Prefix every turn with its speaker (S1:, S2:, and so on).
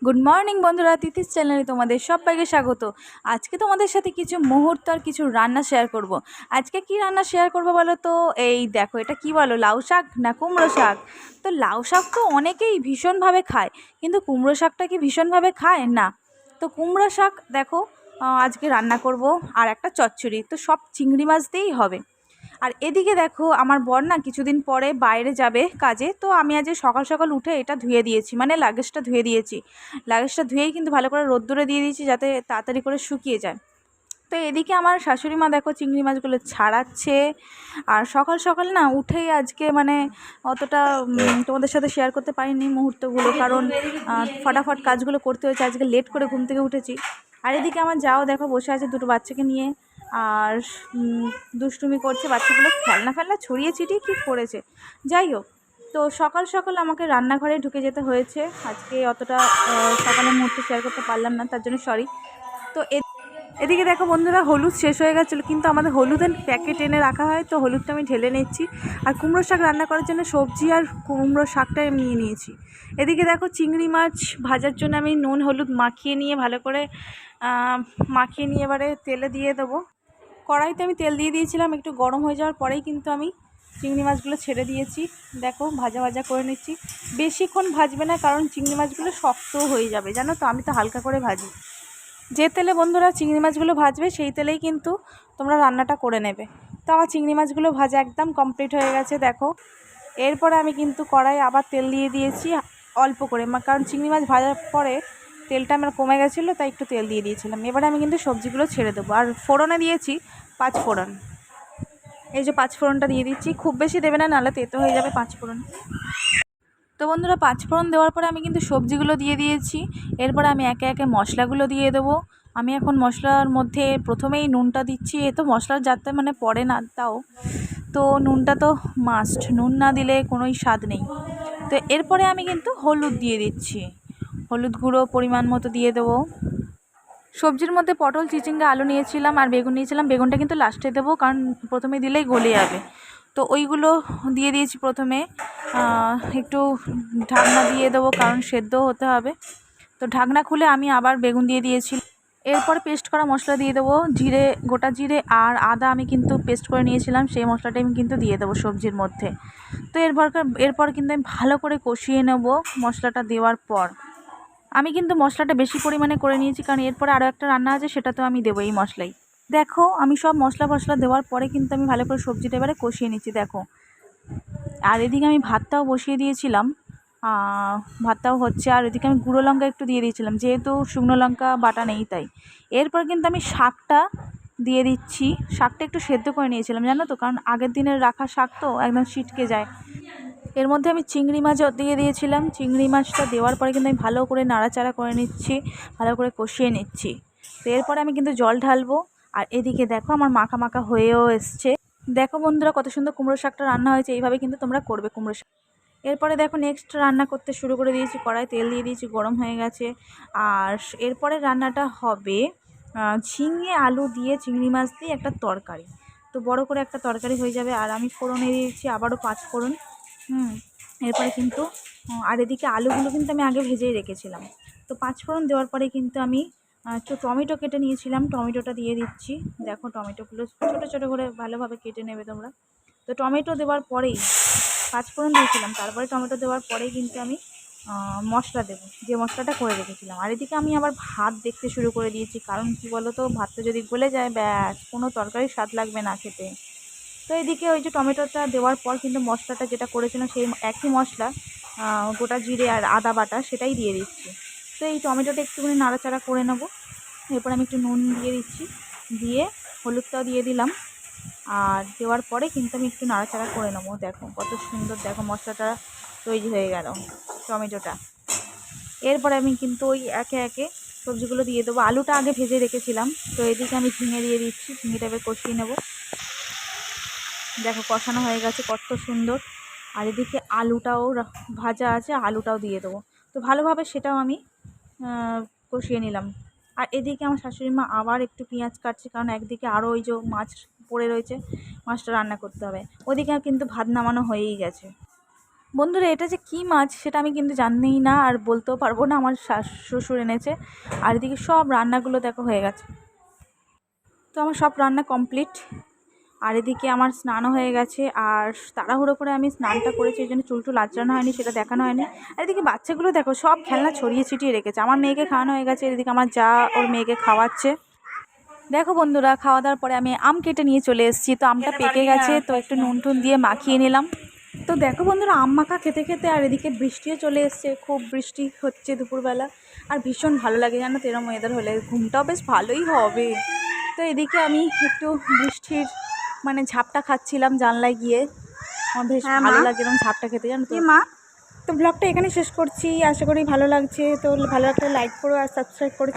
S1: Good morning বন্ধুরা, তিথিস চ্যানেলে তোমাদের সবাইকে স্বাগত। আজকে তোমাদের সাথে কিছু মুহূর্ত আর কিছু রান্না শেয়ার করব। আজকে কি রান্না শেয়ার করব বলো তো? এই দেখো, এটা কি বলো, লাউ শাক না কুমড়ো শাক? তো লাউ শাক তো অনেকেই ভীষণভাবে খায়, কিন্তু কুমড়ো শাকটা কি ভীষণভাবে খায় না? তো কুমড়ো শাক দেখো, আজকে রান্না করব। আর একটা চচ্চড়ি, তো সব চিংড়ি মাছ দিয়েই হবে। আর এদিকে দেখো, আমার বর না কিছুদিন পরে বাইরে যাবে কাজে, তো আমি আজ সকাল সকাল উঠে এটা ধুয়ে দিয়েছি, মানে লাগেজটা ধুয়ে দিয়েছি। লাগেজটা ধুয়েই কিন্তু ভালো করে রোদ্দুরে দিয়ে দিয়েছি, যাতে তাড়াতাড়ি করে শুকিয়ে যায়। তো এদিকে আমার শাশুড়ি মা দেখো চিংড়ি মাছগুলো ছাড়াচ্ছে। আর সকাল সকাল না উঠেই আজকে মানে অতটা তোমাদের সাথে শেয়ার করতে পারিনি মুহূর্তগুলো, কারণ ফটাফট কাজগুলো করতে হয়েছে, আজকে লেট করে ঘুম থেকে উঠেছি। আর এদিকে আমার যাও দেখো বসে আছে দুটো বাচ্চাকে নিয়ে, আর দুষ্টুমি করছে। বাচ্চাগুলো খেলনা ফেলনা ছড়িয়ে ছিটিয়ে কী করেছে, যাই হোক। তো সকাল সকাল আমাকে রান্নাঘরে ঢুকে যেতে হয়েছে আজকে, অতটা সকালের মুহূর্ত শেয়ার করতে পারলাম না, তার জন্য সরি। তো এদিকে দেখো বন্ধুরা, হলুদ শেষ হয়ে গেছিলো, কিন্তু আমাদের হলুদের প্যাকেট এনে রাখা হয়, তো হলুদটা আমি ঢেলে নিচ্ছি। আর কুমড়ো শাক রান্না করার জন্য সবজি আর কুমড়ো শাকটা আমি নিয়ে নিয়েছি। এদিকে দেখো চিংড়ি মাছ ভাজার জন্য আমি নুন হলুদ মাখিয়ে নিয়ে ভালো করে এবারে তেলে দিয়ে দেবো। কড়াইতে আমি তেল দিয়ে দিয়েছিলাম, একটু গরম হয়ে যাওয়ার পরেই কিন্তু আমি চিংড়ি মাছগুলো ছেড়ে দিয়েছি। দেখো ভাজা ভাজা করে নিচ্ছি, বেশিক্ষণ ভাজবে না, কারণ চিংড়ি মাছগুলো শক্ত হয়ে যাবে, জানো তো। আমি তো হালকা করে ভাজি। যে তেলে বন্ধুরা চিংড়ি মাছগুলো ভাজবে সেই তেলেই কিন্তু তোমরা রান্নাটা করে নেবে। তো আমার চিংড়ি মাছগুলো ভাজা একদম কমপ্লিট হয়ে গেছে দেখো। এরপরে আমি কিন্তু কড়াইয়ে আবার তেল দিয়ে দিয়েছি অল্প করে, কারণ চিংড়ি মাছ ভাজার পরে তেলটা আমার কমে গেছিলো, তাই একটু তেল দিয়ে দিয়েছিলাম। এবারে আমি কিন্তু সবজিগুলো ছেড়ে দেবো। আর ফোড়নে দিয়েছি 5 ফোড়ন, এই যে 5 ফোড়নটা দিয়ে দিচ্ছি। খুব বেশি দেবে না, নাহলে তেতো হয়ে যাবে 5 ফোড়ন। তো বন্ধুরা 5 ফোড়ন দেওয়ার পরে আমি কিন্তু সবজিগুলো দিয়ে দিয়েছি। এরপরে আমি একে একে মশলাগুলো দিয়ে দেবো। আমি এখন মশলার মধ্যে প্রথমেই নুনটা দিচ্ছি। এ তো মশলার যাতে মানে পড়ে না, তাও তো নুনটা তো মাস্ট, নুন না দিলে কোনোই স্বাদ নেই। তো এরপরে আমি কিন্তু হলুদ দিয়ে দিচ্ছি, হলুদ গুঁড়ো পরিমাণ মতো দিয়ে দেবো। সবজির মধ্যে পটল, চিচিঙ্গা, আলু নিয়েছিলাম আর বেগুন নিয়েছিলাম। বেগুনটা কিন্তু লাস্টে দেবো, কারণ প্রথমে দিলেই গলে যাবে। তো ওইগুলো দিয়ে দিয়েছি প্রথমে। একটু ঢাকনা দিয়ে দেবো, কারণ সেদ্ধ হতে হবে। তো ঢাকনা খুলে আমি আবার বেগুন দিয়ে দিয়েছি। এরপর পেস্ট করা মশলা দিয়ে দেবো, জিরে, গোটা জিরে আর আদা আমি কিন্তু পেস্ট করে নিয়েছিলাম, সেই মশলাটা আমি কিন্তু দিয়ে দেবো সবজির মধ্যে। তো এরপর কিন্তু আমি ভালো করে কষিয়ে নেব। মশলাটা দেওয়ার পর আমি কিন্তু মশলাটা বেশি পরিমাণে করে নিয়েছি, কারণ এরপরে আরও একটা রান্না আছে, সেটা তো আমি দেবো এই মশলাই। দেখো আমি সব মশলা দেওয়ার পরে কিন্তু আমি ভালো করে সবজিটা এবারে কষিয়ে নিচ্ছি দেখো। আর এদিকে আমি ভাতটাও বসিয়ে দিয়েছিলাম, ভাতটাও হচ্ছে। আর এদিকে আমি গুঁড়ো লঙ্কা একটু দিয়ে দিয়েছিলাম, যেহেতু শুকনো লঙ্কা বাটা নেই তাই। এরপর কিন্তু আমি শাকটা দিয়ে দিচ্ছি। শাকটা একটু সেদ্ধ করে নিয়েছিলাম জানো তো, কারণ আগের দিনের রাখা শাক তো একদম ছিটকে যায়। এর মধ্যে আমি চিংড়ি মাছও দিয়ে দিয়েছিলাম। চিংড়ি মাছটা দেওয়ার পরে কিন্তু আমি ভালো করে নাড়াচাড়া করে নিচ্ছি, ভালো করে কষিয়ে নিচ্ছি। তো এরপরে আমি কিন্তু জল ঢালবো। আর এদিকে দেখো আমার মাখা মাখা হয়েও এসছে। দেখো বন্ধুরা কত সুন্দর কুমড়ো শাকটা রান্না হয়েছে, এইভাবে কিন্তু তোমরা করবে কুমড়ো শাক। এরপরে দেখো নেক্সট রান্না করতে শুরু করে দিয়েছি, কড়াই তেল দিয়ে দিয়েছি, গরম হয়ে গেছে। আর এরপরে রান্নাটা হবে ঝিঙে আলু দিয়ে চিংড়ি মাছ দিয়ে একটা তরকারি। তো বড় করে একটা তরকারি হয়ে যাবে। আর আমি ফোড়নে দিয়েছি আবারও 5 ফোড়ন। এরপরে কিন্তু আর এদিকে আলুগুলো কিন্তু আমি আগে ভেজেই রেখেছিলাম। তো 5 ফোড়ন দেওয়ার পরে কিন্তু আমি একটু টমেটো কেটে নিয়েছিলাম, টমেটোটা দিয়ে দিচ্ছি। দেখো টমেটোগুলো ছোটো ছোটো করে ভালোভাবে কেটে নেবে তোমরা। তো টমেটো দেওয়ার পরেই 5 ফোড়ন দিয়েছিলাম, তারপরে টমেটো দেওয়ার পরেই কিন্তু আমি মশলা দেবো, যে মশলাটা করে রেখেছিলাম। আর এদিকে আমি আবার ভাত দেখতে শুরু করে দিয়েছি, কারণ কি বলো তো, ভাতটা যদি গলে যায় ব্যাস, কোনো তরকারির স্বাদ লাগবে না খেতে। তো এদিকে ওই যে টমেটোটা দেওয়ার পর কিন্তু মশলাটা যেটা করেছিলাম সেই একই মশলা, গোটা জিরে আর আদা বাটা, সেটাই দিয়ে দিচ্ছি। তো এই টমেটোটা একটুখানি নাড়াচাড়া করে নেবো। এরপর আমি একটু নুন দিয়ে দিচ্ছি, দিয়ে হলুদটাও দিয়ে দিলাম। আর দেওয়ার পরে কিন্তু আমি একটু নাড়াচাড়া করে নেবো। দেখো কত সুন্দর, দেখো মশলাটা তৈরি হয়ে গেল, টমেটোটা। এরপরে আমি কিন্তু ওই একে একে সবজিগুলো দিয়ে দেবো। আলুটা আগে ভেজে রেখেছিলাম, তো এদিকে আমি ঝিঙে দিয়ে দিচ্ছি, ঝিঙেটা এবার কষিয়ে নেব। দেখো কষানো হয়ে গেছে কত সুন্দর। আর এদিকে আলুটাও ভাজা আছে, আলুটাও দিয়ে দেবো। তো ভালোভাবে সেটাও আমি কষিয়ে নিলাম। আর এদিকে আমার শাশুড়ি মা আবার একটু পেঁয়াজ কাটছে, কারণ একদিকে আরও ওই যে মাছ পড়ে রয়েছে, মাছটা রান্না করতে হবে। ওদিকে কিন্তু ভাত নামানো হয়েই গেছে। বন্ধুরা এটা যে কী মাছ সেটা আমি কিন্তু জানিই না, আর বলতেও পারবো না। আমার শ্বশুর এনেছে। আর এদিকে সব রান্নাগুলো দেখো হয়ে গেছে। তো আমার সব রান্না কমপ্লিট। আর এদিকে আমার স্নানও হয়ে গেছে, আর তাড়াহুড়ো করে আমি স্নানটা করেছি, এই জন্য চুল আঁচড়ানো হয়নি, সেটা দেখানো হয়নি। আর এদিকে বাচ্চাগুলো দেখো সব খেলনা ছড়িয়ে ছিটিয়ে রেখেছে। আমার মেয়েকে খাওয়ানো হয়ে গেছে, এদিকে আমার যা ওর মেয়েকে খাওয়াচ্ছে। দেখো বন্ধুরা, খাওয়া দাওয়ার পরে আমি আম কেটে নিয়ে চলে এসেছি। তো আমটা পেকে গেছে, তো একটু নুন টুন দিয়ে মাখিয়ে নিলাম। তো দেখো বন্ধুরা, আম মাখা খেতে খেতে আর এদিকে বৃষ্টিও চলে এসছে। খুব বৃষ্টি হচ্ছে দুপুরবেলা, আর ভীষণ ভালো লাগে জানো তো এরম ওয়েদার হলে। ঘুমটাও বেশ ভালোই হবে। তো এদিকে আমি একটু বৃষ্টির মানে ঝাপটা খাচ্ছিলাম জানলায় গিয়ে। আমার বেশ ভালো লাগে এরকম ঝাপটা খেতে, জানো তো মা। তো ব্লগটা এখানে শেষ করছি, আশা করি ভালো লাগছে। তো ভালো লাগলে লাইক করো আর সাবস্ক্রাইব করো।